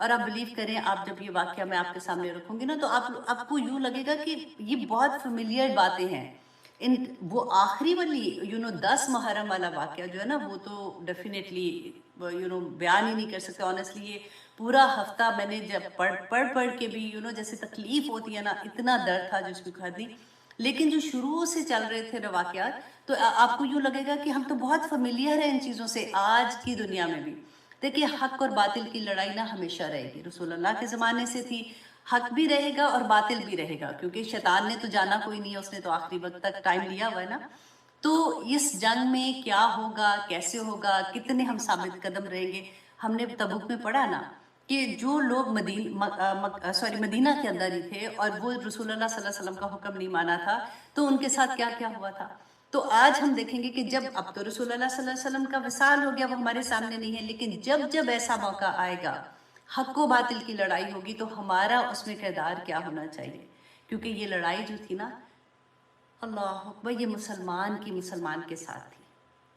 اور آپ بلیو کریں، آپ جب یہ واقعہ میں آپ کے سامنے رکھوں گی نا تو آپ کو یوں لگے گا کہ یہ بہت فیملیئر باتیں ہیں. وہ آخری والی 10 محرم والا واقعہ جو ہے نا وہ تو ڈیفینیٹلی بیان ہی نہیں کر سکتے. آنیسٹلی یہ پورا ہفتہ میں نے جب پڑھ کے بھی جیسے تکلیف ہوتی ہے نا، اتنا درد تھا جس کو کھا دی. لیکن جو شروع سے چل رہے تھے واقعات تو آپ کو یوں لگے گا کہ ہم تو بہت فیملیئر ہیں ان چیزوں سے آج کی دنیا میں بھی. دیکھیے حق اور باطل کی لڑائی نہ ہمیشہ رہے گی. رسول اللہ کے زمانے سے تھی، حق بھی رہے گا اور باطل بھی رہے گا، کیونکہ شیطان نے تو جانا کوئی نہیں ہے، اس نے تو آخری وقت تک ٹائم لیا ہوا ہے نا. تو اس جنگ میں کیا ہوگا، کیسے ہوگا، کتنے ہم ثابت قدم رہیں گے. ہم نے تبوک میں پڑھا نا کہ جو لوگ مدینہ کے اندر ہی تھے اور وہ رسول اللہ صلی اللہ علیہ وسلم کا حکم نہیں مانا تھا تو ان کے ساتھ کیا کیا ہوا تھا. تو آج ہم دیکھیں گے کہ جب اب تو رسول اللہ صلی اللہ علیہ وسلم کا وصال ہو گیا، وہ ہمارے سامنے نہیں ہے، لیکن جب ایسا موقع آئے گا، حق و باطل کی لڑائی ہوگی، تو ہمارا اس میں کردار کیا ہونا چاہیے. کیونکہ یہ لڑائی جو تھی نا، اللہ اکبر، یہ مسلمان کے ساتھ تھی.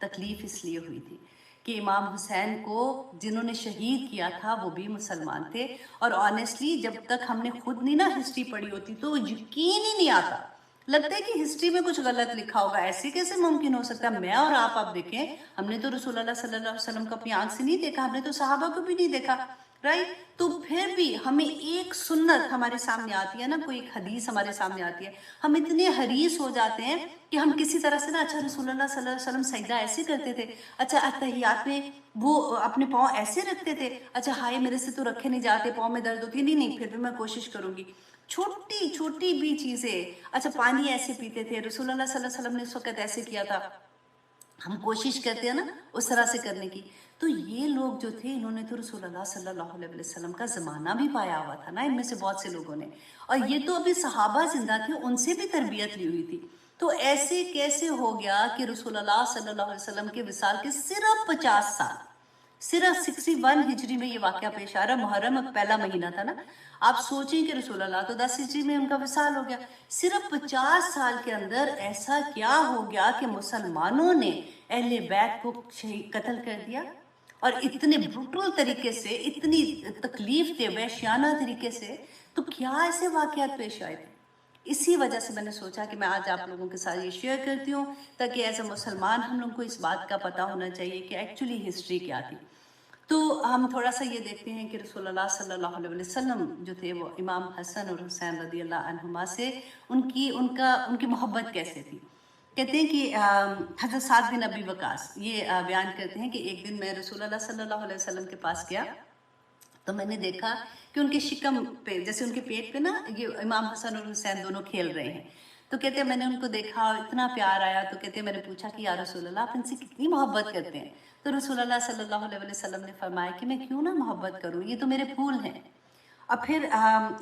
تکلیف اس لیے ہوئی تھی کہ امام حسین کو جنہوں نے شہید کیا تھا وہ بھی مسلمان تھے. اور آنیسٹلی جب تک ہم نے خود نہیں نا ہسٹری پڑھی ہوتی تو یقین ہی نہیں آتا، لگتا ہے کہ ہسٹری میں کچھ غلط لکھا ہوگا. ایسے کیسے ممکن ہو سکتا ہے؟ میں اور آپ دیکھیں، ہم نے تو رسول اللہ صلی اللہ علیہ وسلم کو اپنی آنکھ سے نہیں دیکھا، ہم نے تو صحابہ کو بھی نہیں دیکھا، رائٹ؟ تو پھر بھی ہمیں ایک سنت ہمارے سامنے آتی ہے نا، کوئی ایک حدیث ہمارے سامنے آتی ہے، ہم اتنے حریص ہو جاتے ہیں کہ ہم کسی طرح سے نا، اچھا رسول اللہ صلی اللہ علیہ وسلم سجدہ ایسے کرتے تھے، اچھا اتحیات میں وہ اپنے پاؤں ایسے رکھتے تھے، اچھا ہائے میرے سے تو رکھے نہیں جاتے، پاؤں میں درد ہوتی ہے، نہیں پھر بھی میں کوشش کروں گی. چھوٹی چھوٹی بھی چیزیں، اچھا پانی ایسے پیتے تھے، رسول اللہ صلی اللہ علیہ وسلم نے اس وقت ایسے کیا تھا، ہم کوشش کرتے ہیں نا اس طرح سے کرنے کی. تو یہ لوگ جو تھے انہوں نے تو رسول اللہ صلی اللہ علیہ وسلم کا زمانہ بھی پایا ہوا تھا نا، ان میں سے بہت سے لوگوں نے، اور یہ تو ابھی صحابہ زندہ تھے، ان سے بھی تربیت لی ہوئی تھی. تو ایسے کیسے ہو گیا کہ رسول اللہ صلی اللہ علیہ وسلم کے وصال کے صرف 50 سال، صرف 61 ہجری میں یہ واقعہ پیش آ رہا. محرم پہلا مہینہ تھا نا، آپ سوچیں کہ رسول اللہ تو 10 ہجری میں ان کا وصال ہو گیا. صرف 50 سال کے اندر ایسا کیا ہو گیا کہ مسلمانوں نے اہل بیت کو قتل کر دیا، اور اتنے بروٹل طریقے سے، اتنی تکلیف دہ وحشیانہ طریقے سے. تو کیا ایسے واقعات پیش آئے تھے؟ اسی وجہ سے میں نے سوچا کہ میں آج آپ لوگوں کے ساتھ یہ شیئر کرتی ہوں، تاکہ ایز اے مسلمان ہم لوگوں کو اس بات کا پتہ ہونا چاہیے کہ ایکچولی ہسٹری کیا تھی. تو ہم تھوڑا سا یہ دیکھتے ہیں کہ رسول اللہ صلی اللہ علیہ وسلم جو تھے وہ امام حسن اور حسین رضی اللہ عنہما سے ان کی محبت کیسے تھی. کہتے ہیں کہ حضرت سعد بن ابی وقاص یہ بیان کرتے ہیں کہ ایک دن میں رسول اللہ صلی اللہ علیہ وسلم کے پاس گیا تو میں نے دیکھا کہ ان کے شکم پہ، جیسے ان کے پیٹ پہ نا، یہ امام حسن اور حسین دونوں کھیل رہے ہیں. تو کہتے ہیں میں نے ان کو دیکھا اور اتنا پیار آیا. تو کہتے ہیں میں نے پوچھا کہ یا رسول اللہ آپ ان سے کتنی محبت کرتے ہیں؟ تو رسول اللہ صلی اللہ علیہ وسلم نے فرمایا کہ میں کیوں نہ محبت کروں، یہ تو میرے پھول ہیں. اور پھر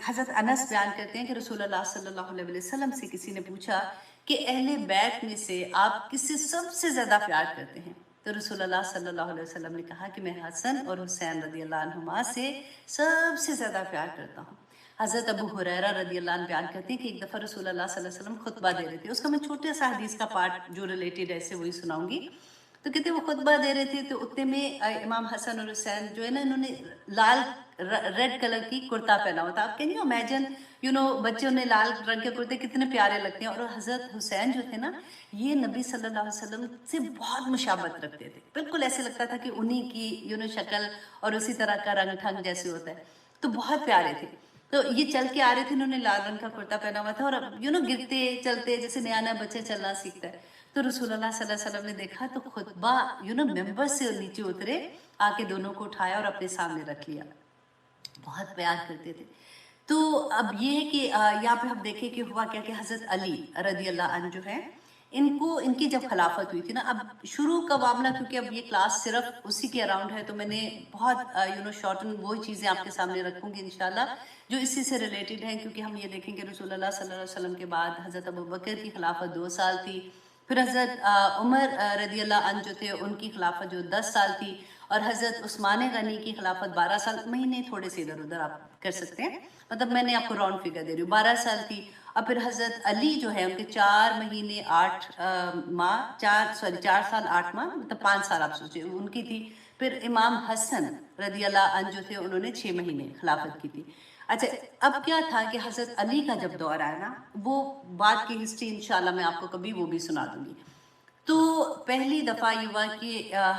حضرت انس بیان کرتے ہیں کہ رسول اللہ صلی اللہ علیہ وسلم سے کسی نے پوچھا کہ اہل بیت میں سے آپ کس سے سب سے زیادہ پیار کرتے ہیں؟ تو رسول اللہ صلی اللہ علیہ وسلم نے کہا کہ میں حسن اور حسین رضی اللہ عنہما سے سب سے زیادہ پیار کرتا ہوں. حضرت ابو ہریرہ رضی اللہ عنہ بیان کرتے ہیں کہ ایک دفعہ رسول اللہ صلی اللہ علیہ وسلم خطبہ دے رہے تھے. اس کا میں چھوٹے سا حدیث کا پارٹ جو ریلیٹڈ ہے وہ سناؤں گی. تو کہتے وہ خطبہ دے رہے تھے تو اتنے میں امام حسن اور حسین جو ہے نا، انہوں نے لال ریڈ کلر کی کرتا پہنا ہوا تھا. آپ کین یو امیجن، بچوں نے لال رنگ کے کرتے کتنے پیارے لگتے ہیں. اور حضرت حسین جو تھے نا، یہ نبی صلی اللہ علیہ وسلم سے بہت مشابہت رکھتے تھے، بالکل ایسے لگتا تھا کہ انہی کی شکل اور اسی طرح کا رنگ ٹھنگ جیسے ہوتا ہے. تو بہت پیارے تھے. تو یہ چل کے آ رہے تھے، انہوں نے لال رنگ کا کرتا پہنا ہوا تھا اور گرتے چلتے جیسے نیا نیا بچہ چلنا سیکھتا ہے. تو رسول اللہ صلی اللہ علیہ وسلم نے دیکھا تو خطبہ ممبر سے نیچے اترے، آ کے دونوں کو اٹھایا اور اپنے سامنے رکھ لیا. بہت پیار کرتے تھے. تو اب یہ ہے کہ یہاں پہ ہم دیکھیں کہ ہوا کیا کہ حضرت علی رضی اللہ عنہ جو ہے، ان کی جب خلافت ہوئی تھی نا، اب شروع کا معاملہ، کیونکہ اب یہ کلاس صرف اسی کے اراؤنڈ ہے تو میں نے بہت شارٹن وہی چیزیں آپ کے سامنے رکھوں گی انشاءاللہ جو اسی سے ریلیٹڈ ہیں. کیونکہ ہم یہ دیکھیں کہ رسول اللہ صلی اللہ علیہ وسلم کے بعد حضرت ابو بکر کی خلافت 2 سال تھی، پھر حضرت عمر رضی اللہ عنہ جو تھے ان کی خلافت جو 10 سال تھی، اور حضرت عثمان غنی کی خلافت 12 سال، مہینے تھوڑے سے ادھر ادھر آپ کر سکتے ہیں، مطلب میں نے آپ کو راؤنڈ فگر دے رہی ہوں، 12 سال تھی. اور پھر حضرت علی جو ہے ان کے 4 سال 8 ماہ، مطلب 5 سال آپ سوچیں ان کی تھی. پھر امام حسن رضی اللہ عنہ جو تھے انہوں نے 6 مہینے خلافت کی تھی. اچھا اب کیا تھا کہ حضرت علی کا جب دور آیا نا، وہ بات کی ہسٹری انشاءاللہ میں آپ کو کبھی وہ بھی سنا دوں گی. تو پہلی دفعہ یہ ہوا کہ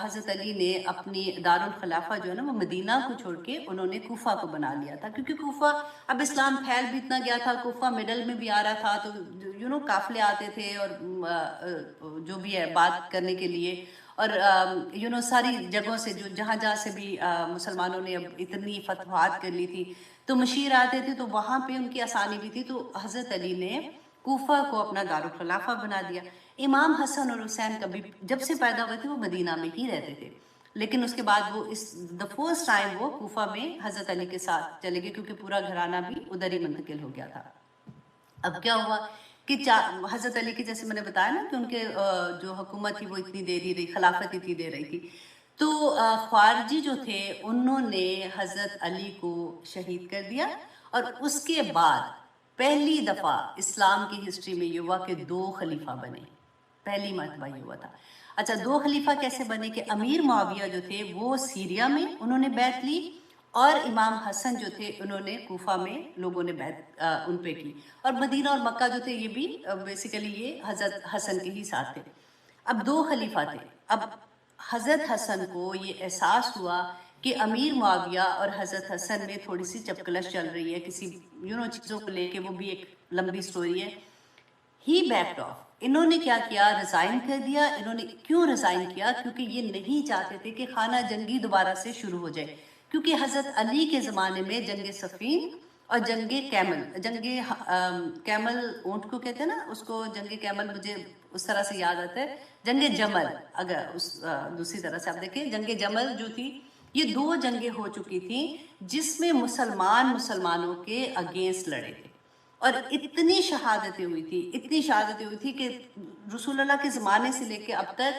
حضرت علی نے اپنی دارالخلافہ جو ہے نا وہ مدینہ کو چھوڑ کے انہوں نے کوفہ کو بنا لیا تھا، کیونکہ کوفہ اب اسلام پھیل بھی اتنا گیا تھا، کوفہ مڈل میں بھی آ رہا تھا، تو قافلے آتے تھے اور جو بھی ہے بات کرنے کے لیے، اور ساری جگہوں سے جہاں سے بھی مسلمانوں نے اب اتنی فتوحات کر لی تھی تو مشیر آتے تھے، تو وہاں پہ ان کی آسانی بھی تھی. تو حضرت علی نے کوفہ کو اپنا دارالخلافہ بنا دیا. امام حسن اور حسین کبھی جب سے پیدا ہوئے تھے وہ مدینہ میں ہی رہتے تھے، لیکن اس کے بعد وہ دا فرسٹ ٹائم وہ کوفہ میں حضرت علی کے ساتھ چلے گئے، کیونکہ پورا گھرانہ بھی ادھر ہی منتقل ہو گیا تھا. اب کیا ہوا کہ حضرت علی کے جیسے میں نے بتایا نا کہ ان کے جو حکومت تھی وہ اتنی دے دی رہی، خلافت اتنی دے رہی تھی، تو خوارجی جو تھے انہوں نے حضرت علی کو شہید کر دیا. اور اس کے بعد پہلی دفعہ اسلام کی ہسٹری میں یہ ہوا کہ 2 خلیفہ بنے، پہلی مرتبہ یہ ہوا تھا. اچھا 2 خلیفہ کیسے بنے کہ امیر معاویہ جو تھے وہ سیریا میں انہوں نے بیعت لی، اور امام حسن جو تھے انہوں نے کوفہ میں لوگوں نے بیعت ان پہ کی، اور مدینہ اور مکہ جو تھے یہ بھی بیسیکلی یہ حضرت حسن کے ہی ساتھ تھے. اب 2 خلیفہ تھے. اب حضرت حسن کو یہ احساس ہوا کہ امیر معاویہ اور حضرت حسن میں تھوڑی سی چپکلش چل رہی ہے کسی چیزوں کو لے کے، وہ بھی ایک لمبی سٹوری ہے. ہی بیکڈ آف. انہوں نے کیا کیا؟ ریزائن کر دیا. انہوں نے کیوں ریزائن کیا؟ کیونکہ یہ نہیں چاہتے تھے کہ خانہ جنگی دوبارہ سے شروع ہو جائے، کیونکہ حضرت علی کے زمانے میں جنگ صفین اور جنگ کیمل اونٹ کو کہتے ہیں نا، اس کو جنگ کیمل مجھے اس طرح سے یاد آتا ہے، جنگ جمل. اگر دوسری طرح سے آپ دیکھیں جنگ جمل جو تھی، یہ 2 جنگیں ہو چکی تھیں جس میں مسلمانوں کے اگینسٹ لڑے تھے، اور اتنی شہادتیں ہوئی تھی کہ رسول اللہ کے زمانے سے لے کے اب تک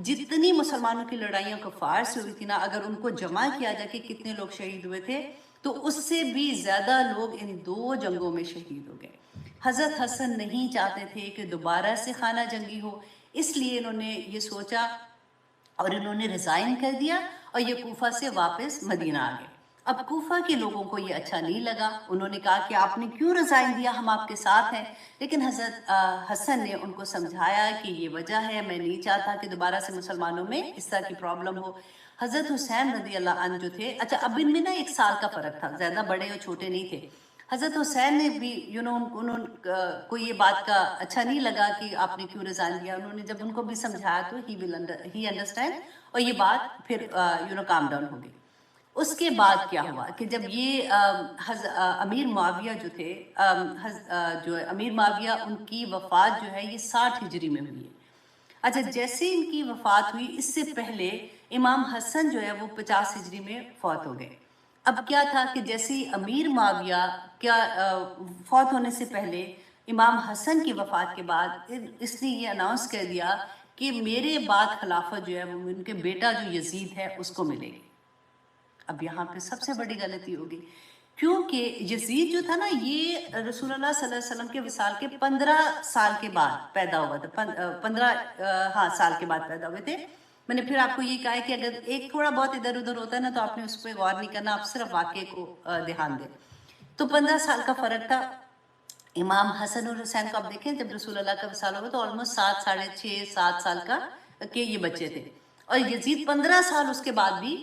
جتنی مسلمانوں کی لڑائیاں کفار سے ہوئی تھی نا، اگر ان کو جمع کیا جائے کہ کتنے لوگ شہید ہوئے تھے تو اس سے بھی زیادہ لوگ ان 2 جنگوں میں شہید ہو گئے. حضرت حسن نہیں چاہتے تھے کہ دوبارہ سے خانہ جنگی ہو، اس لیے انہوں نے یہ سوچا اور انہوں نے ریزائن کر دیا اور یہ کوفہ سے واپس مدینہ آ گئے. اب کوفہ کے لوگوں کو یہ اچھا نہیں لگا، انہوں نے کہا کہ آپ نے کیوں ریزائن دیا، ہم آپ کے ساتھ ہیں. لیکن حضرت حسن نے ان کو سمجھایا کہ یہ وجہ ہے، میں نہیں چاہتا کہ دوبارہ سے مسلمانوں میں اس طرح کی پرابلم ہو. حضرت حسین رضی اللہ عنہ جو تھے، اچھا اب ان میں نا 1 سال کا فرق تھا، زیادہ بڑے اور چھوٹے نہیں تھے. حضرت حسین نے بھی انہوں کو یہ بات کا اچھا نہیں لگا کہ آپ نے کیوں ریزائن دیا. انہوں نے جب ان کو بھی سمجھایا تو ہی انڈرسٹینڈ، اور یہ بات پھر کام ڈاؤن ہو گئی. اس کے بعد کیا ہوا کہ جب یہ امیر معاویہ جو تھے، امیر معاویہ ان کی وفات جو ہے یہ 60 ہجری میں ہوئی ہے. اچھا جیسے ان کی وفات ہوئی اس سے پہلے امام حسن جو ہے وہ 50 ہجری میں فوت ہو گئے. اب کیا تھا کہ جیسے امیر معاویہ کیا فوت ہونے سے پہلے امام حسن کی وفات کے بعد اس نے یہ اناؤنس کر دیا کہ میرے بعد خلافت جو ہے وہ ان کے بیٹا جو یزید ہے اس کو ملے گی. اب یہاں پہ سب سے بڑی غلطی ہوگی، کیونکہ یزید جو تھا نا یہ رسول اللہ صلی اللہ علیہ وسلم کے وصال کے 15 سال کے بعد پیدا ہوا تھا، 15 سال کے بعد پیدا ہوئے تھے. میں نے پھر آپ کو یہ کہا ہے کہ اگر ایک تھوڑا بہت ادھر ادھر ہوتا ہے نا تو آپ نے اس پہ غور نہیں کرنا، آپ صرف واقعے کو دھیان دیں. تو 15 سال کا فرق تھا. امام حسن اور حسین کو آپ دیکھیں جب رسول اللہ کا وصال ہوا تو آلموسٹ 7 ساڑھے 6 7 سال کا کہ یہ بچے تھے، اور یزید 15 سال اس کے بعد بھی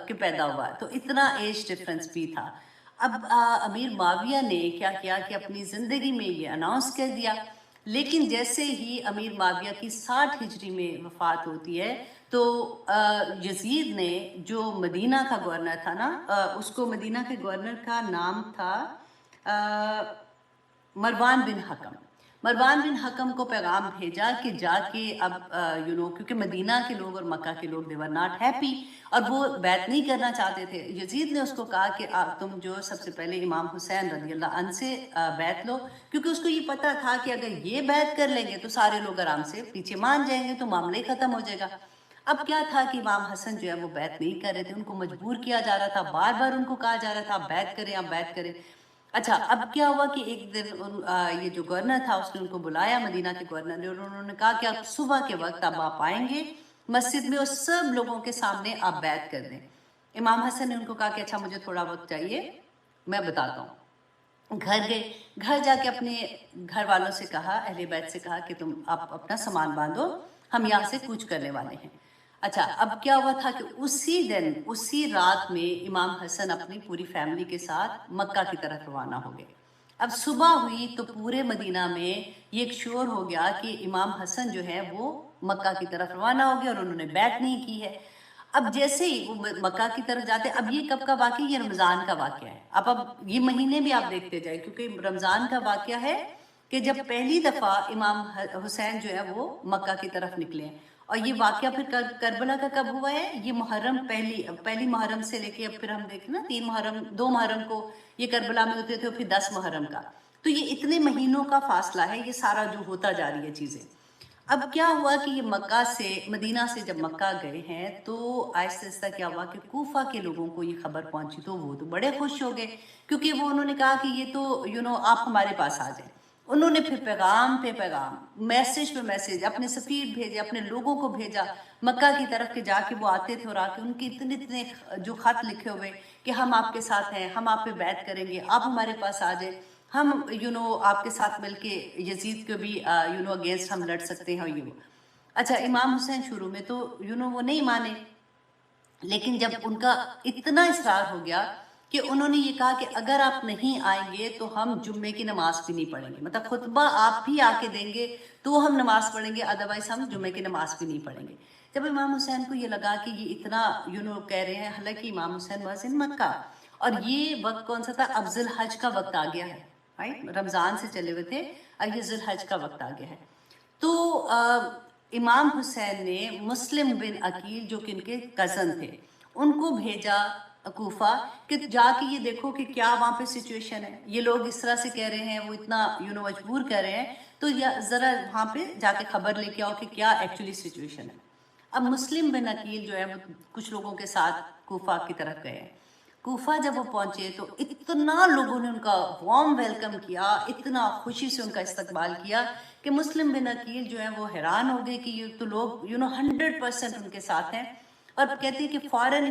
کہ پیدا ہوا، تو اتنا ایج ڈفرنس بھی تھا. اب امیر معاویہ نے کیا کیا کہ اپنی زندگی میں یہ اناؤنس کر دیا، لیکن جیسے ہی امیر معاویہ کی 60 ہجری میں وفات ہوتی ہے تو یزید نے جو مدینہ کا گورنر تھا نا، اس کو مدینہ کے گورنر کا نام تھا مروان بن حکم. مروان بن حکم کو پیغام بھیجا کہ جا کے اب کیونکہ مدینہ کے لوگ اور مکہ کے لوگ they were not happy اور وہ بیعت نہیں کرنا چاہتے تھے. یزید نے اس کو کہا کہ تم جو سب سے پہلے امام حسین رضی اللہ عنہ سے بیعت لو، کیونکہ اس کو یہ پتا تھا کہ اگر یہ بیعت کر لیں گے تو سارے لوگ آرام سے پیچھے مان جائیں گے تو معاملہ ہی ختم ہو جائے گا. اب کیا تھا کہ امام حسن جو ہے وہ بیعت نہیں کر رہے تھے، ان کو مجبور کیا جا رہا تھا، بار بار ان کو کہا جا رہا تھا آپ بیعت کریں آپ بیعت کریں. اچھا اب کیا ہوا کہ ایک دن یہ جو گورنر تھا اس نے ان کو بلایا، مدینہ کے گورنر نے، اور انہوں نے کہا کہ آپ صبح کے وقت اب آپ آئیں گے مسجد میں اور سب لوگوں کے سامنے آپ بیعت کر دیں۔ امام حسن نے ان کو کہا کہ اچھا مجھے تھوڑا وقت چاہیے، میں بتاتا ہوں۔ گھر گئے، گھر جا کے اپنے گھر والوں سے کہا، اہل بیت سے کہا کہ تم آپ اپنا سامان باندھو، ہم یہاں سے کوچ کرنے والے ہیں۔ اچھا اب کیا ہوا تھا کہ اسی دن اسی رات میں امام حسن اپنی پوری فیملی کے ساتھ مکہ کی طرف روانہ ہو گئے۔ اب صبح ہوئی تو پورے مدینہ میں یہ ایک شور ہو گیا کہ امام حسن جو ہے وہ مکہ کی طرف روانہ ہو گیا اور انہوں نے بیعت نہیں کی ہے۔ اب جیسے ہی وہ مکہ کی طرف جاتے، اب یہ کب کا واقعہ؟ یہ رمضان کا واقعہ ہے۔ اب یہ مہینے بھی آپ دیکھتے جائیں، کیونکہ رمضان کا واقعہ ہے کہ جب پہلی دفعہ امام حسین جو ہے وہ مکہ کی طرف نکلے ہیں، اور یہ واقعہ پھر کربلا کا کب ہوا ہے؟ یہ محرم پہلی محرم سے لے کے اب پھر ہم دیکھیں نا 3 محرم 2 محرم کو یہ کربلا میں ہوتے تھے، اور پھر 10 محرم کا، تو یہ اتنے مہینوں کا فاصلہ ہے، یہ سارا جو ہوتا جا رہی ہے چیزیں۔ اب کیا ہوا کہ یہ مکہ سے مدینہ سے جب مکہ گئے ہیں تو آہستہ آہستہ کیا ہوا کہ کوفہ کے لوگوں کو یہ خبر پہنچی تو وہ تو بڑے خوش ہو گئے، کیونکہ وہ انہوں نے کہا کہ یہ تو آپ ہمارے پاس آ جائیں۔ انہوں نے پھر پیغام پہ پیغام، میسج پہ میسج، اپنے سفیر بھیجے، اپنے لوگوں کو بھیجا مکہ کی طرف، کے جا کے وہ آتے تھے اور آ کے ان کے اتنے جو خط لکھے ہوئے کہ ہم آپ کے ساتھ ہیں، ہم آپ پہ بیعت کریں گے، آپ ہمارے پاس آ جائیں، ہم آپ کے ساتھ مل کے یزید کو بھی اگینسٹ ہم لڑ سکتے ہیں۔ یہ اچھا امام حسین شروع میں تو وہ نہیں مانے، لیکن جب ان کا اتنا اصرار ہو گیا کہ انہوں نے یہ کہا کہ اگر آپ نہیں آئیں گے تو ہم جمعے کی نماز بھی نہیں پڑھیں گے، مطلب خطبہ آپ بھی آ کے دیں گے تو ہم نماز پڑھیں گے، ادروائز ہم جمعے کی نماز بھی نہیں پڑھیں گے۔ جب امام حسین کو یہ لگا کہ یہ اتنا کہہ رہے ہیں، حالانکہ امام حسین واز ان مکہ، اور یہ وقت کون سا تھا؟ اب ذی الحج کا وقت آ گیا ہے، رمضان سے چلے ہوئے تھے، اب یہ ذی الحج کا وقت آ گیا ہے۔ تو امام حسین نے مسلم بن عقیل جو کہ ان کے کزن تھے ان کو بھیجا کوفہ کہ جا کے یہ دیکھو کہ کیا وہاں پہ سچویشن ہے، یہ لوگ اس طرح سے کہہ رہے ہیں، وہ اتنا مجبور کر رہے ہیں، تو ذرا وہاں پہ جا کے خبر لے کے آؤ کہ کیا ایکچولی سچویشن ہے۔ اب مسلم بن عقیل جو ہے وہ کچھ لوگوں کے ساتھ کوفہ کی طرف گئے ہیں۔ کوفہ جب وہ پہنچے تو اتنا لوگوں نے ان کا وارم ویلکم کیا، اتنا خوشی سے ان کا استقبال کیا کہ مسلم بن عقیل جو ہے وہ حیران ہو گئے کہ یہ تو لوگ 100% ان کے ساتھ ہیں، اور کہتے ہیں کہ فوراً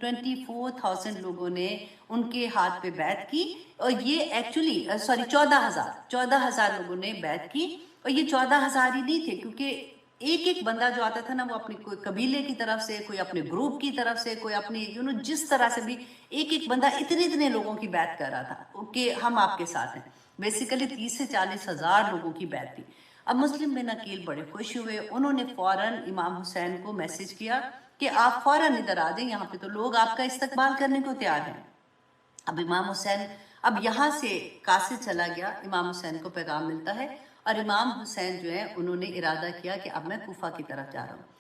24,000 لوگوں نے ان کے ہاتھ پہ بیعت کی، اور یہ ایکچولی 14,000 لوگوں نے بیعت کی، اور یہ 14,000 ہی نہیں تھے، کیونکہ ایک بندہ جو آتا تھا نا وہ اپنے کوئی قبیلے کی طرف سے، کوئی اپنے گروپ کی طرف سے، کوئی اپنی جس طرح سے بھی ایک بندہ اتنے لوگوں کی بیعت کر رہا تھا کہ ہم آپ کے ساتھ ہیں۔ بیسیکلی 30 سے 40,000 لوگوں کی بیعت تھی۔ اب مسلم بن عقیل بڑے خوش ہوئے، انہوں نے فوراً امام حسین کو میسج کیا کہ آپ فوراً ادھر آ جائیں، یہاں پہ تو لوگ آپ کا استقبال کرنے کو تیار ہیں۔ اب امام حسین اب یہاں سے قاصد چلا گیا، امام حسین کو پیغام ملتا ہے، اور امام حسین جو ہے انہوں نے ارادہ کیا کہ اب میں کوفہ کی طرف جا رہا ہوں۔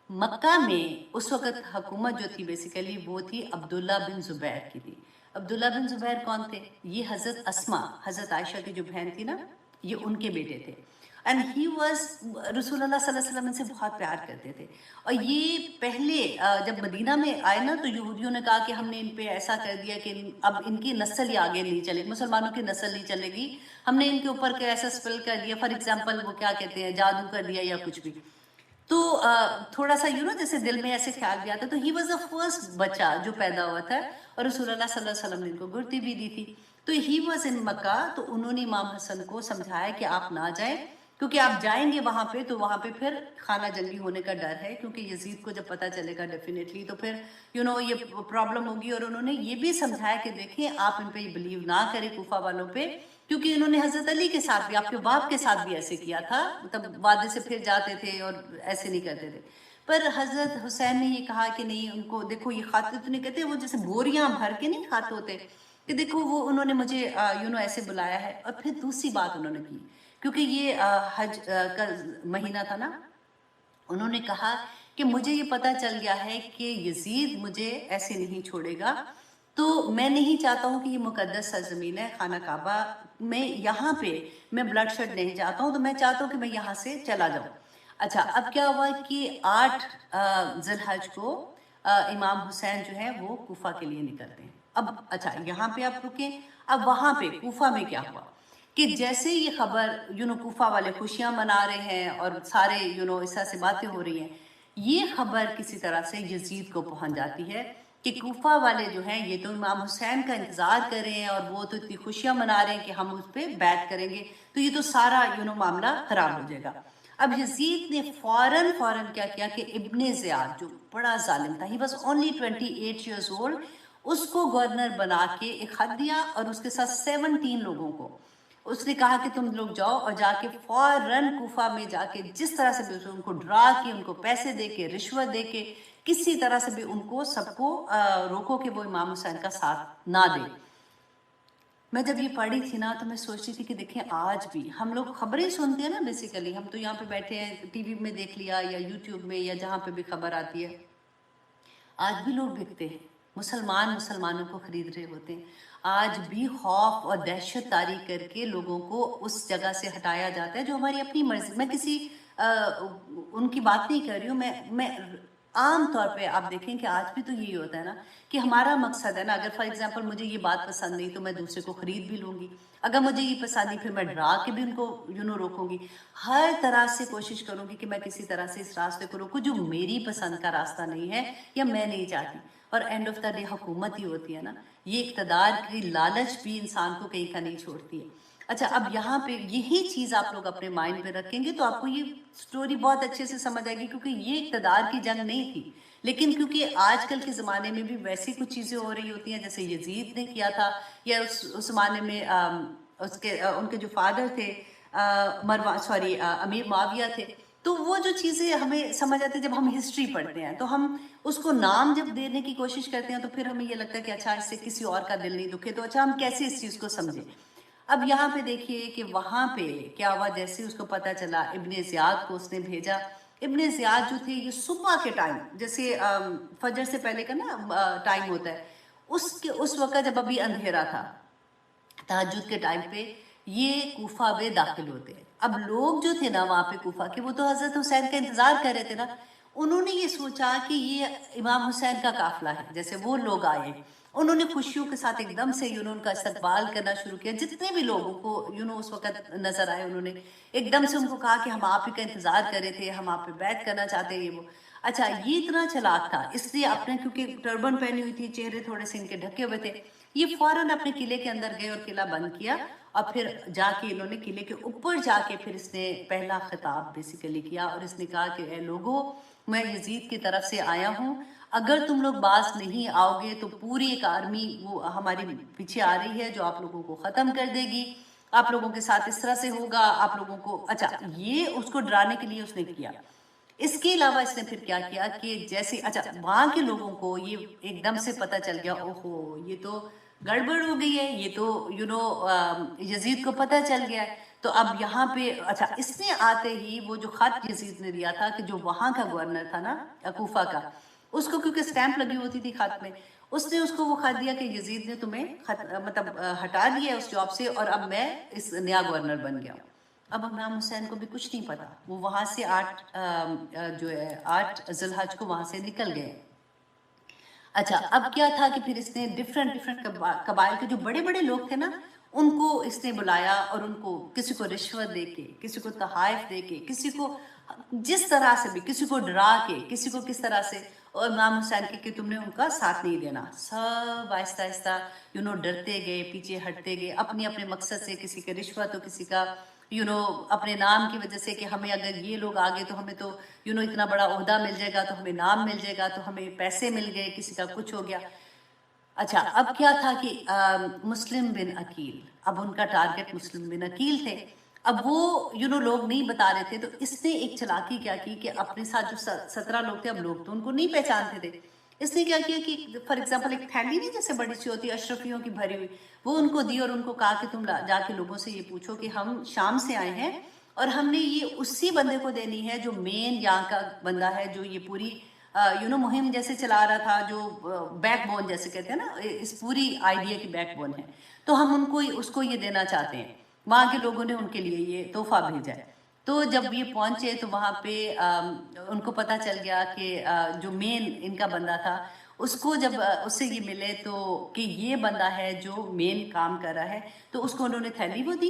مکہ میں اس وقت حکومت جو تھی بیسیکلی وہ تھی عبداللہ بن زبیر کی تھی۔ عبداللہ بن زبیر کون تھے؟ یہ حضرت اسما، حضرت عائشہ کی جو بہن تھی نا، یہ ان کے بیٹے تھے، اینڈ ہی واز رسول اللہ صلی اللہ علیہ وسلم سے بہت پیار کرتے تھے، اور یہ پہلے جب مدینہ میں آئے نا تو یہودیوں نے کہا کہ ہم نے ان پہ ایسا کر دیا کہ اب ان کی نسل ہی آگے نہیں چلے گی، مسلمانوں کی نسل نہیں چلے گی، ہم نے ان کے اوپر ایسا سپل کر دیا، فار ایگزامپل وہ کیا کہتے ہیں جادو کر دیا یا کچھ بھی، تو تھوڑا سا جیسے دل میں ایسے خیال بھی آتا، تو ہی واز دا فرسٹ بچہ جو پیدا ہوا تھا، اور رسول اللہ صلی اللہ علیہ وسلم نے ان کو گرتی بھی دی تھی، تو ہی واز ان مکہ، تو انہوں نے امام حسن کو سمجھایا کہ آپ نہ جائیں، کیونکہ آپ جائیں گے وہاں پہ تو وہاں پہ پھر خانہ جنگی ہونے کا ڈر ہے، کیونکہ یزید کو جب پتہ چلے گا ڈیفینیٹلی تو پھر یہ پرابلم ہوگی، اور انہوں نے یہ بھی سمجھایا کہ دیکھیں آپ ان پہ بلیو نہ کریں کوفہ والوں پہ، کیونکہ انہوں نے حضرت علی کے ساتھ بھی، آپ کے باپ کے ساتھ بھی ایسے کیا تھا، مطلب وعدے سے پھر جاتے تھے اور ایسے نہیں کرتے تھے۔ پر حضرت حسین نے یہ کہا کہ نہیں، ان کو دیکھو یہ خط اتنے کہتے ہیں وہ جیسے بوریاں بھر کے نہیں خط ہوتے، کہ دیکھو وہ انہوں نے مجھے ایسے بلایا ہے، اور پھر دوسری بات انہوں نے کی، کیونکہ یہ حج کا مہینہ تھا نا، انہوں نے کہا کہ مجھے یہ پتہ چل گیا ہے کہ یزید مجھے ایسے نہیں چھوڑے گا، تو میں نہیں چاہتا ہوں کہ یہ مقدس سرزمین ہے خانہ کعبہ میں، یہاں پہ میں بلڈ شیڈ نہیں چاہتا ہوں، تو میں چاہتا ہوں کہ میں یہاں سے چلا جاؤں۔ اچھا اب کیا ہوا کہ 8 ذی الحج کو امام حسین جو ہے وہ کوفہ کے لیے نکلتے ہیں۔ اب اچھا یہاں پہ آپ رکیں، اب وہاں پہ کوفہ میں کیا ہوا کہ جیسے یہ خبر کوفہ والے خوشیاں منا رہے ہیں اور سارے اس طرح سے باتیں ہو رہی ہیں، یہ خبر کسی طرح سے یزید کو پہنچ جاتی ہے کہ کوفہ والے جو ہیں یہ تو امام حسین کا انتظار کر رہے ہیں اور وہ تو اتنی خوشیاں منا رہے ہیں کہ ہم اس پہ بیعت کریں گے، تو یہ تو سارا معاملہ خراب ہو جائے گا۔ اب یزید نے فوراً کیا کیا کہ ابن زیاد جو بڑا ظالم تھا، he was only 28 years old, اس کو گورنر بنا کے ایک خط دیا اور اس کے ساتھ 17 لوگوں کو اس نے کہا کہ تم لوگ جاؤ اور جا کے فوراً کوفہ میں جا کے جس طرح سے بھی ان کو ڈرا کے، ان کو پیسے دے کے، رشوت دے کے، کسی طرح سے بھی ان کو سب کو روکو کہ وہ امام حسین کا ساتھ نہ دے۔ میں جب یہ پڑھی تھی نا تو میں سوچتی تھی کہ دیکھیں آج بھی ہم لوگ خبریں سنتے ہیں نا، بیسیکلی ہم تو یہاں پہ بیٹھے ہیں، ٹی وی میں دیکھ لیا یا یوٹیوب میں یا جہاں پہ بھی خبر آتی ہے، آج بھی لوگ بکتے ہیں، مسلمانوں کو خرید رہے ہوتے ہیں، آج بھی خوف اور دہشت طاری کر کے لوگوں کو اس جگہ سے ہٹایا جاتا ہے جو ہماری اپنی مرضی، میں کسی ان کی بات نہیں کر رہی ہوں، میں عام طور پہ آپ دیکھیں کہ آج بھی تو یہی ہوتا ہے نا کہ ہمارا مقصد ہے نا، اگر فار ایگزامپل مجھے یہ بات پسند نہیں تو میں دوسرے کو خرید بھی لوں گی، اگر مجھے یہ پسند نہیں پھر میں ڈرا کے بھی ان کو روکوں گی، ہر طرح سے کوشش کروں گی کہ میں کسی طرح سے اس راستے کو روکوں جو میری پسند کا راستہ نہیں ہے یا میں نہیں چاہتی، اور اینڈ آف دا ڈے حکومت ہی ہوتی ہے نا، یہ اقتدار کی لالچ بھی انسان کو کہیں کا نہیں چھوڑتی ہے۔ اچھا، اب یہاں پہ یہی چیز آپ لوگ اپنے مائنڈ پہ رکھیں گے تو آپ کو یہ سٹوری بہت اچھے سے سمجھ آئے گی، کیونکہ یہ اقتدار کی جنگ نہیں تھی، لیکن کیونکہ آج کل کے زمانے میں بھی ویسی کچھ چیزیں ہو رہی ہوتی ہیں جیسے یزید نے کیا تھا، یا اس زمانے میں ان کے جو فادر تھے امیر معاویہ تھے، تو وہ جو چیزیں ہمیں سمجھ آتی ہے جب ہم ہسٹری پڑھتے ہیں تو ہم اس کو نام جب دینے کی کوشش کرتے ہیں تو پھر ہمیں یہ لگتا ہے کہ اچھا اس سے کسی اور کا دل نہیں دکھے، تو اچھا ہم کیسے اس چیز کو سمجھیں۔ اب یہاں پہ دیکھیے کہ وہاں پہ کیا ہوا، جیسے اس کو پتہ چلا ابن زیاد کو اس نے بھیجا، ابن زیاد جو تھے یہ صبح کے ٹائم، جیسے فجر سے پہلے کا نا ٹائم ہوتا ہے، اس وقت جب ابھی اندھیرا تھا، تہجد کے ٹائم پہ یہ کوفہ میں داخل ہوتے ہیں۔ اب لوگ جو تھے نا وہاں پہ کوفہ کے، وہ تو حضرت حسین کا انتظار کر رہے تھے نا، انہوں نے یہ سوچا کہ یہ امام حسین کا قافلہ ہے، جیسے وہ لوگ آئے، انہوں نے خوشیوں کے ساتھ ایک دم سے ان کا استقبال کرنا شروع کیا، جتنے بھی لوگوں کو اس وقت نظر آئے انہوں نے ایک دم سے ان کو کہا کہ ہم آپ ہی کا انتظار کر رہے تھے، ہم آپ پہ بیعت کرنا چاہتے ہیں، یہ وہ۔ اچھا، یہ اتنا چلاک تھا، اس لیے اپنے کیونکہ ٹربن پہنی ہوئی تھی، چہرے تھوڑے سے ان کے ڈھکے ہوئے تھے، یہ فوراً اپنے قلعے کے اندر گئے اور قلعہ بند کیا، اور پھر جا کے انہوں نے قلعے کے اوپر جا کے پھر اس نے پہلا خطاب بیسیکلی کیا، اور اس نے کہا کہ اے لوگو، میں یزید کی طرف سے آیا ہوں، اگر تم لوگ باز نہیں آؤ گے تو پوری ایک آرمی وہ ہماری پیچھے آ رہی ہے جو آپ لوگوں کو ختم کر دے گی، آپ لوگوں کے ساتھ اس طرح سے ہوگا، آپ لوگوں کو۔ اچھا، یہ اس کو ڈرانے کے لیے اس نے کیا۔ اس کے علاوہ اس نے پھر کیا کیا کہ جیسے اچھا وہاں کے لوگوں کو یہ ایک دم سے پتہ چل گیا، اوہو یہ تو گڑبڑ ہو گئی ہے، یہ تو یزید کو پتہ چل گیا ہے، تو اب یہاں پہ اچھا اس نے آتے ہی وہ جو خط یزید نے دیا تھا کہ جو وہاں کا گورنر تھا نا کوفہ کا، اس کو کیونکہ سٹیمپ لگی ہوتی تھی خط میں، اس نے اس کو وہ خط دیا کہ یزید نے تمہیں مطلب ہٹا دیا اس جاب سے، اور اب میں اس نیا گورنر بن گیا ہوں۔ اب امام حسین کو بھی کچھ نہیں پتا، وہ وہاں سے 8 ذی الحج کو وہاں سے نکل گئے۔ اچھا، اب کیا تھا کہ پھر اس نے ڈیفرنٹ قبائل کے جو بڑے بڑے لوگ تھے نا ان کو اس نے بلایا، اور ان کو کسی کو رشوت دے کے، کسی کو تحائف دے کے، کسی کو جس طرح سے بھی، کسی کو ڈرا کے، کسی کو کس طرح سے، اور امام حسین کہ تم نے ان کا ساتھ نہیں دینا، سب آہستہ آہستہ ڈرتے گئے، پیچھے ہٹتے گئے اپنے اپنے مقصد سے، کسی کا رشوت ہو، کسی کا اپنے نام کی وجہ سے کہ ہمیں اگر یہ لوگ آگے تو ہمیں تو اتنا بڑا عہدہ مل جائے گا، تو ہمیں نام مل جائے گا، تو ہمیں پیسے مل گئے، کسی کا کچھ ہو گیا۔ اچھا، اب کیا تھا کہ مسلم بن عقیل، اب ان کا ٹارگٹ مسلم بن عقیل تھے، اب وہ لوگ نہیں بتا رہے تھے، تو اس نے ایک چلاکی کیا کی کہ اپنے ساتھ جو 17 لوگ تھے، اب لوگ تو ان کو نہیں پہچانتے تھے، اس نے کیا کیا کہ فار ایگزامپل ایک تھیلی نہیں جیسے بڑی سی ہوتی ہے اشرفیوں کی بھری ہوئی، وہ ان کو دی، اور ان کو کہا کہ تم جا کے لوگوں سے یہ پوچھو کہ ہم شام سے آئے ہیں، اور ہم نے یہ اسی بندے کو دینی ہے جو مین یہاں کا بندہ ہے، جو یہ پوری مہم جیسے چلا رہا تھا، جو بیک بون جیسے کہتے ہیں نا، اس پوری آئیڈیا کی بیک بون ہے، تو ہم ان کو اس کو یہ دینا چاہتے ہیں۔ وہاں کے لوگوں نے ان کے لیے یہ تحفہ بھیجا ہے، تو جب یہ پہنچے تو وہاں پہ ان کو پتہ چل گیا کہ جو مین ان کا بندہ تھا، اس کو جب اس سے یہ ملے تو کہ یہ بندہ ہے جو مین کام کر رہا ہے، تو اس کو انہوں نے تھیلی وہ دی،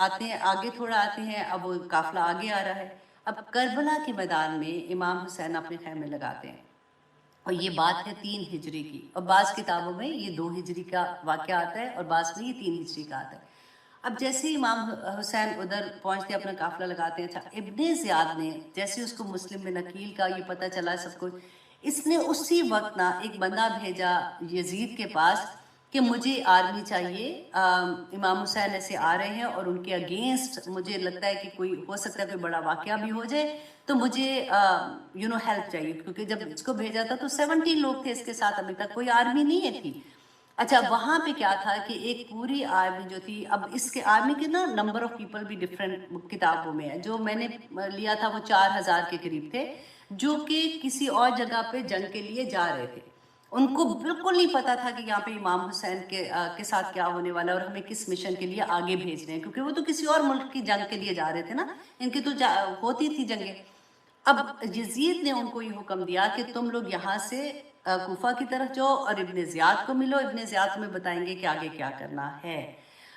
آتے ہیں آگے تھوڑا آتے ہیں، اب وہ قافلہ آگے آ رہا ہے، اب کربلا کے میدان میں امام حسین اپنے خیمے لگاتے ہیں، اور یہ بات ہے 3 ہجری کی، اور بعض کتابوں میں یہ 2 ہجری کا واقعہ آتا ہے اور بعض میں یہ 3 ہجری کا آتا ہے۔ اب جیسے ہی امام حسین ادھر پہنچتے اپنا قافلہ لگاتے ہیں، اچھا ابن زیاد نے جیسے اس کو مسلم بن عقیل کا یہ پتہ چلا سب کچھ، اس نے اسی وقت نا ایک بندہ بھیجا یزید کے پاس کہ مجھے آرمی چاہیے، امام حسین ایسے آ رہے ہیں اور ان کے اگینسٹ مجھے لگتا ہے کہ کوئی ہو سکتا ہے کوئی بڑا واقعہ بھی ہو جائے، تو مجھے ہیلپ چاہیے، کیونکہ جب اس کو بھیجا تھا تو 17 لوگ تھے اس کے ساتھ، ابھی تک کوئی آرمی نہیں ہے تھی۔ اچھا وہاں پہ کیا تھا کہ ایک پوری آرمی جو تھی، اب اس کے آرمی کے نا نمبر آف پیپل بھی ڈفرینٹ کتابوں میں ہے، جو میں نے لیا تھا وہ 4000 کے قریب تھے، جو کہ کسی اور جگہ پہ جنگ کے لیے جا رہے تھے۔ ان کو بالکل نہیں پتا تھا کہ یہاں پہ امام حسین کے ساتھ کیا ہونے والا ہے اور ہمیں کس مشن کے لیے آگے بھیج رہے ہیں، کیونکہ وہ تو کسی اور ملک کی جنگ کے لیے جا رہے تھے نا، ان کی تو ہوتی تھی جنگیں۔ اب یزید نے ان کو یہ حکم دیا کہ تم لوگ یہاں سے کوفہ کی طرف جاؤ اور ابن زیاد کو ملو، ابن زیاد تمہیں بتائیں گے کہ آگے کیا کرنا ہے۔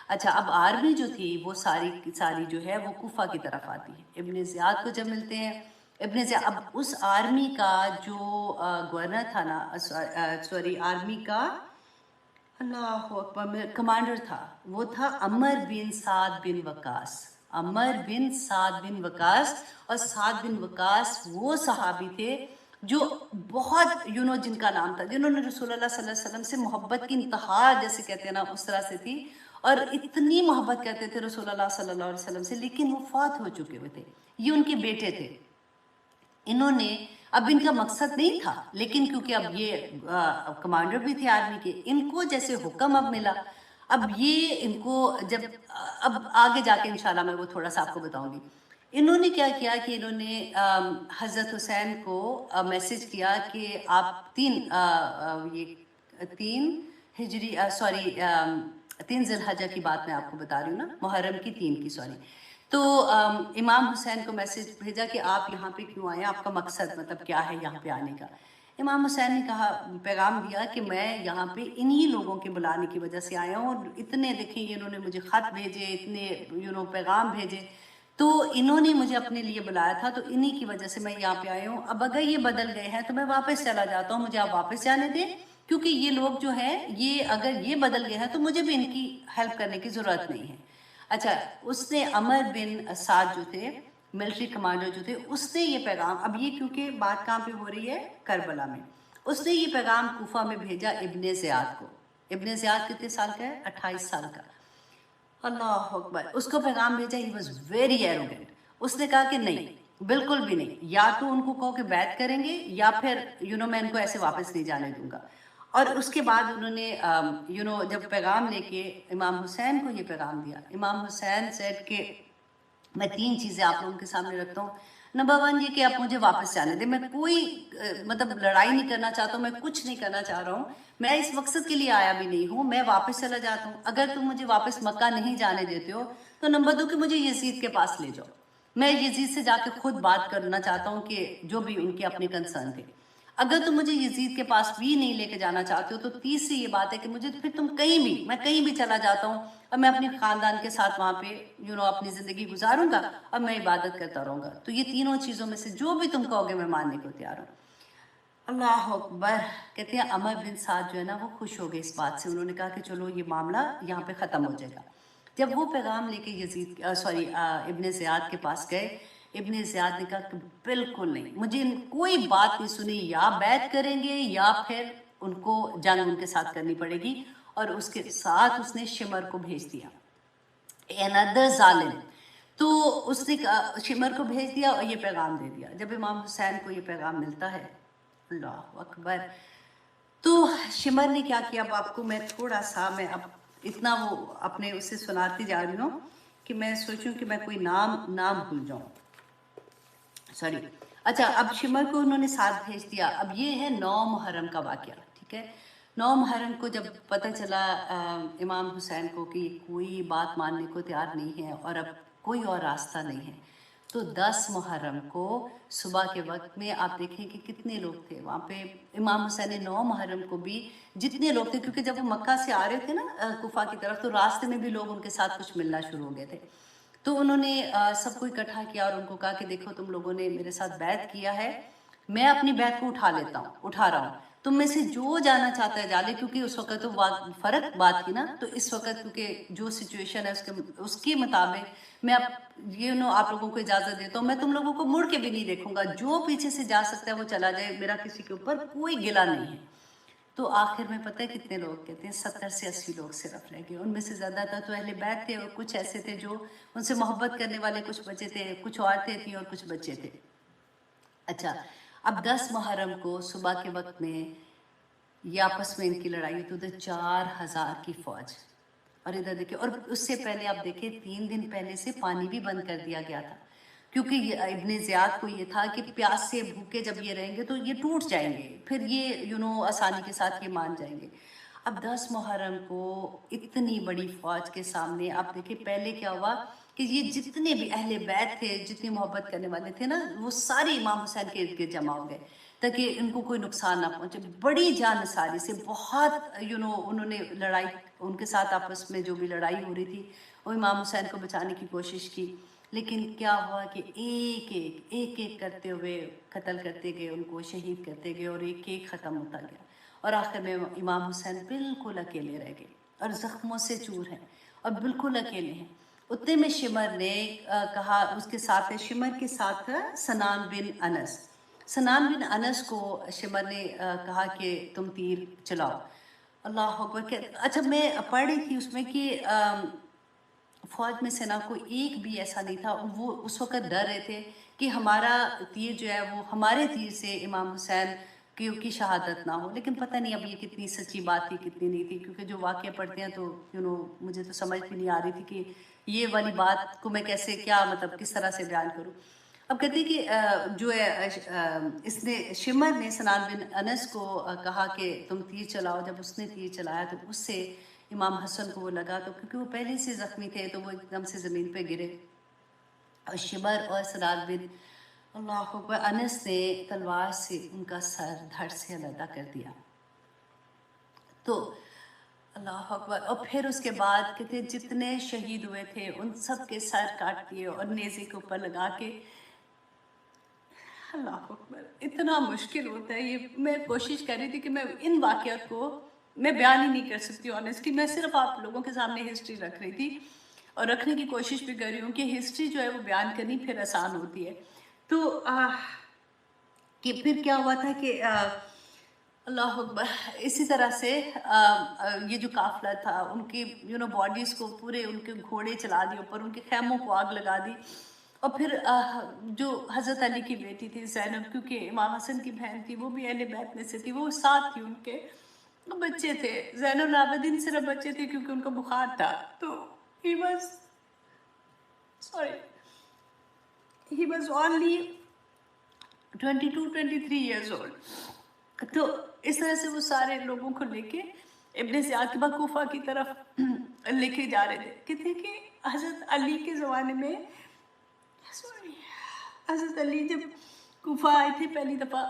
اچھا اب آرمی جو تھی وہ ساری جو ہے وہ کوفہ کی طرف آتی ہے، ابن زیاد کو جب ملتے ہیں ابن زیاد، اب اس آرمی کا جو گورنر تھا نا، سوری آرمی کا اللہ اکبر کمانڈر تھا، وہ تھا عمر بن سعد بن وقاص، عمر بن سعد بن وقاص، اور سعد بن وقاص وہ صحابی تھے جو بہت جن کا نام تھا، جنہوں نے رسول اللہ صلی اللہ علیہ وسلم سے محبت کی انتہا جیسے کہتے ہیں نا اس طرح سے تھی، اور اتنی محبت کرتے تھے رسول اللہ صلی اللہ علیہ وسلم سے، لیکن وہ فوت ہو چکے ہوئے تھے، یہ ان کے بیٹے تھے۔ انہوں نے اب ان کا مقصد نہیں تھا، لیکن کیونکہ اب یہ کمانڈر بھی تھے آرمی کے، ان کو جیسے حکم اب ملا، اب یہ ان کو جب اب آگے جا کے انشاءاللہ میں وہ تھوڑا سا آپ کو بتاؤں گی، انہوں نے کیا کیا کہ انہوں نے حضرت حسین کو میسج کیا کہ آپ 3 ہجری سوری 3 ذی الحجہ کی بات میں آپ کو بتا رہی ہوں نا، محرم کی 3 کی سوری، تو امام حسین کو میسج بھیجا کہ آپ یہاں پہ کیوں آئے، آپ کا مقصد مطلب کیا ہے یہاں پہ آنے کا۔ امام حسین نے کہا، پیغام دیا کہ میں یہاں پہ انہی لوگوں کے بلانے کی وجہ سے آیا ہوں، اور اتنے دیکھیں انہوں نے مجھے خط بھیجے، اتنے پیغام بھیجے، تو انہوں نے مجھے اپنے لیے بلایا تھا، تو انہی کی وجہ سے میں یہاں پہ آیا ہوں۔ اب اگر یہ بدل گئے ہیں تو میں واپس چلا جاتا ہوں، مجھے آپ واپس جانے دیں، کیونکہ یہ لوگ جو ہیں یہ اگر یہ بدل گئے ہیں تو مجھے بھی ان کی ہیلپ کرنے کی ضرورت نہیں ہے۔ اچھا اس نے عمر بن سعد جو تھے ملٹری کمانڈر جو تھے، اس نے یہ پیغام، اب یہ کیونکہ بات کہاں پہ ہو رہی ہے کربلا میں، اس نے یہ پیغام کوفہ میں بھیجا ابن زیاد کو۔ ابن زیاد کتنے سال کا ہے؟ 28 سال کا۔ اللہ اکبر، اس کو پیغام بھیجا، ہی واز ویری ایروگنٹ، اس نے کہا کہ نہیں بالکل بھی نہیں، یا تو ان کو کہو کہ بیعت کریں گے یا پھر میں ان کو ایسے واپس نہیں جانے دوں گا۔ اور اس کے بعد انہوں نے جب پیغام لے کے امام حسین کو یہ پیغام دیا، امام حسین سیڈ کہ میں 3 چیزیں آپ لوگوں کے سامنے رکھتا ہوں۔ نمبر 1 یہ کہ آپ مجھے واپس جانے دیں، میں کوئی مطلب لڑائی نہیں کرنا چاہتا ہوں، میں کچھ نہیں کرنا چاہ رہا ہوں، میں اس مقصد کے لیے آیا بھی نہیں ہوں، میں واپس چلا جاتا ہوں۔ اگر تم مجھے واپس مکہ نہیں جانے دیتے ہو تو نمبر 2 کہ مجھے یزید کے پاس لے جاؤ، میں یزید سے جا کے خود بات کرنا چاہتا ہوں کہ جو بھی ان کے اپنے کنسرن تھے۔ اگر تم مجھے یزید کے پاس بھی نہیں لے کے جانا چاہتے ہو تو تیسری یہ بات ہے کہ مجھے پھر تم میں کہیں بھی چلا جاتا ہوں اور میں اپنے خاندان کے ساتھ وہاں پہ اپنی زندگی گزاروں گا اور میں عبادت کرتا رہوں گا، تو یہ تینوں چیزوں میں سے جو بھی تم کہو گے میں ماننے کو تیار ہوں۔ اللہ اکبر، کہتے ہیں عمر بن سعد جو ہے نا وہ خوش ہو گئے اس بات سے، انہوں نے کہا کہ چلو یہ معاملہ یہاں پہ ختم ہو جائے گا۔ جب وہ پیغام لے کے ابن زیاد کے پاس گئے، ابن زیاد نے کہا کہ بالکل نہیں، مجھے کوئی بات نہیں سنی، یا بیعت کریں گے یا پھر ان کو جنگ ان کے ساتھ کرنی پڑے گی، اور اس کے ساتھ اس نے شمر کو بھیج دیا، another ظالم، تو اس نے شمر کو بھیج دیا اور یہ پیغام دے دیا۔ جب امام حسین کو یہ پیغام ملتا ہے، اللہ اکبر، تو شمر نے کیا کیا، اب آپ کو میں تھوڑا سا میں اب اتنا وہ اپنے اسے سناتی جا رہی ہوں کہ میں سوچوں کہ میں کوئی نام بھول جاؤں، سوری۔ اچھا اب شمر کو انہوں نے ساتھ بھیج دیا۔ اب یہ ہے 9 محرم کا واقعہ، ٹھیک ہے۔ 9 محرم کو جب پتہ چلا امام حسین کو کہ کوئی بات ماننے کو تیار نہیں ہے اور اب کوئی اور راستہ نہیں ہے، تو 10 محرم کو صبح کے وقت میں آپ دیکھیں کہ کتنے لوگ تھے وہاں پہ۔ امام حسین نے 9 محرم کو بھی جتنے لوگ تھے، کیونکہ جب وہ مکہ سے آ رہے تھے نا کوفہ کی طرف، تو راستے میں بھی لوگ ان کے ساتھ کچھ ملنا شروع ہو گئے تھے، تو انہوں نے سب کو اکٹھا کیا اور ان کو کہا کہ دیکھو تم لوگوں نے میرے ساتھ بیعت کیا ہے، میں اپنی بیعت کو اٹھا رہا ہوں، تم میں سے جو جانا چاہتا ہے جا لے، کیونکہ اس وقت تو فرق بات کی نا، تو اس وقت کیونکہ جو سچویشن ہے اس کے مطابق میں آپ لوگوں کو اجازت دیتا ہوں، میں تم لوگوں کو مڑ کے بھی نہیں دیکھوں گا، جو پیچھے سے جا سکتا ہے وہ چلا جائے، میرا کسی کے اوپر کوئی گلہ نہیں ہے۔ تو آخر میں پتہ ہے کتنے لوگ کہتے ہیں 70 سے 80 لوگ صرف رہ گئے، ان میں سے زیادہ تر تو اہل بیت تھے اور کچھ ایسے تھے جو ان سے محبت کرنے والے کچھ بچے تھے، کچھ عورتیں تھیں اور کچھ بچے تھے۔ اچھا، اب 10 محرم کو صبح کے وقت میں یہ آپس میں ان کی لڑائی ہوئی، تو ادھر 4000 کی فوج، اور ادھر دیکھیں، اور اس سے پہلے آپ دیکھیں 3 دن پہلے سے پانی بھی بند کر دیا گیا تھا، کیونکہ ابن زیاد کو یہ تھا کہ پیاس سے بھوکے جب یہ رہیں گے تو یہ ٹوٹ جائیں گے، پھر یہ آسانی کے ساتھ یہ مان جائیں گے۔ اب 10 محرم کو اتنی بڑی فوج کے سامنے آپ دیکھیں پہلے کیا ہوا کہ یہ جتنے بھی اہل بیت تھے، جتنی محبت کرنے والے تھے نا، وہ سارے امام حسین کے ارد گرد جمع ہو گئے تاکہ ان کو کوئی نقصان نہ پہنچے۔ بڑی جان نثاری سے بہت انہوں نے لڑائی، ان کے ساتھ آپس میں جو بھی لڑائی ہو رہی تھی وہ امام حسین کو بچانے کی کوشش کی، لیکن کیا ہوا کہ ایک ایک کرتے ہوئے قتل کرتے گئے، ان کو شہید کرتے گئے، اور ایک ایک ختم ہوتا گیا، اور آخر میں امام حسین بالکل اکیلے رہ گئے اور زخموں سے چور ہیں اور بالکل اکیلے ہیں۔ اتنے میں شمر نے کہا، اس کے ساتھ ہے، شمر کے ساتھ سنان بن انس، سنان بن انس کو شمر نے کہا کہ تم تیر چلاؤ۔ اللہ اکبر۔ اچھا، میں پڑھ رہی تھی اس میں کہ فوج میں سے نہ کوئی ایک بھی ایسا نہیں تھا، وہ اس وقت ڈر رہے تھے کہ ہمارا تیر جو ہے وہ ہمارے تیر سے امام حسین کی شہادت نہ ہو، لیکن پتہ نہیں اب یہ کتنی سچی بات تھی کتنی نہیں تھی، کیونکہ جو واقعہ پڑھتے ہیں تو مجھے تو سمجھ بھی نہیں آ رہی تھی کہ یہ والی بات کو میں کیسے، کیا مطلب کس طرح سے بیان کروں۔ اب کہتے ہیں کہ جو ہے اس نے، شمر نے سنان بن انس کو کہا کہ تم تیر چلاؤ، جب اس نے تیر چلایا تو اس سے امام حسن کو وہ لگا، تو کیونکہ وہ پہلے سے زخمی تھے تو وہ ایک دم سے زمین پہ گرے، اور شمر اور سنان بن اللہ اکبر انس نے تلوار سے ان کا سر دھڑ سے علیحدہ کر دیا۔ تو اللہ اکبر، اور پھر اس کے بعد کہتے جتنے شہید ہوئے تھے ان سب کے سر کاٹ دیے اور نیزے کے اوپر لگا کے، اللہ اکبر، اتنا مشکل ہوتا ہے یہ۔ میں کوشش کر رہی تھی کہ میں ان واقعات کو میں بیان ہی نہیں کر سکتی آنیسٹلی، میں صرف آپ لوگوں کے سامنے ہسٹری رکھ رہی تھی اور رکھنے کی کوشش بھی کر رہی ہوں کہ ہسٹری جو ہے وہ بیان کرنی پھر آسان ہوتی ہے۔ تو کہ پھر کیا ہوا تھا کہ اللہ اکبر، اسی طرح سے یہ جو قافلہ تھا ان کی باڈیز کو پورے، ان کے گھوڑے چلا دیے اوپر، ان کے خیموں کو آگ لگا دی، اور پھر جو حضرت علی کی بیٹی تھی زینب، کیونکہ امام حسن کی بہن تھی، وہ بھی اہل بیت میں سے تھی، وہ ساتھ تھی، ان کے بچے تھے، زین العابدین صرف بچے تھے کیونکہ ان کا بخار تھا، تو he was only 22-23 years old۔ تو اس طرح سے وہ سارے لوگوں کو لے کے ابن زیاد کے بعد کوفہ کی طرف لے کے جا رہے تھے۔ کہتے ہیں کہ حضرت علی کے زمانے میں، حضرت علی جب کوفہ آئے تھے پہلی دفعہ،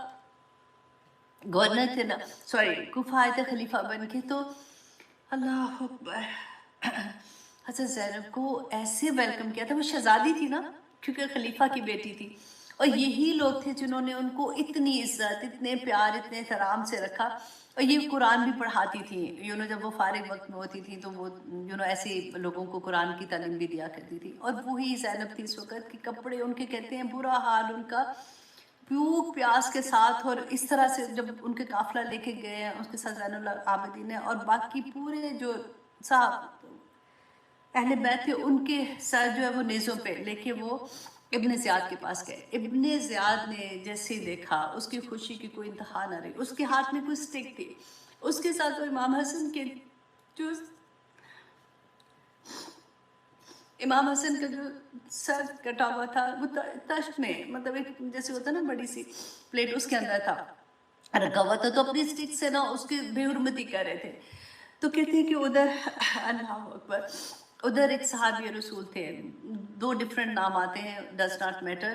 گورنر تھے نا، کوفہ آئے تھے خلیفہ بن کے، تو اللہ اکبر، حضرت زینب کو ایسے ویلکم کیا تھا، وہ شہزادی تھی نا کیونکہ خلیفہ کی بیٹی تھی، اور یہی لوگ تھے جنہوں نے ان کو اتنی عزت، اتنے پیار، اتنے احترام سے رکھا، اور یہ قرآن بھی پڑھاتی تھیں، جب وہ فارغ وقت میں ہوتی تھی تو وہ ایسے لوگوں کو قرآن کی تعلیم بھی دیا کرتی تھی، اور وہی زینب تھی اس وقت کی، کپڑے ان کے کہتے ہیں برا حال ان کا، بھوک پیاس کے ساتھ، اور اس طرح سے جب ان کے قافلہ لے کے گئے ہیں، اس کے ساتھ زین العابدین ہے اور باقی پورے جو صاحب اہل بیت تھے، ان کے سر جو ہے وہ نیزوں پہ لے کے وہ ابن زیاد کے پاس گئے۔ ابن زیاد نے جیسے دیکھا، اس کی خوشی کی کوئی انتہا نہ رہی، اس کے ہاتھ میں کوئی سٹک تھی، اس کے ساتھ وہ امام حسن کے جو امام حسن کا جو سر کٹا ہوا تھا وہ تشت میں، مطلب ایک جیسے ہوتا نا بڑی سی پلیٹ، اس کے اندر تھا رکھا ہوا تھا، تو اپنی سٹک سے نا اس کی بے حرمتی کر رہے تھے۔ تو کہتے ہیں کہ ادھر اللہ اکبر، ادھر ایک صحابی رسول تھے، 2 ڈفرینٹ نام آتے ہیں، ڈز ناٹ میٹر،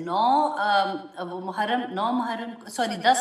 10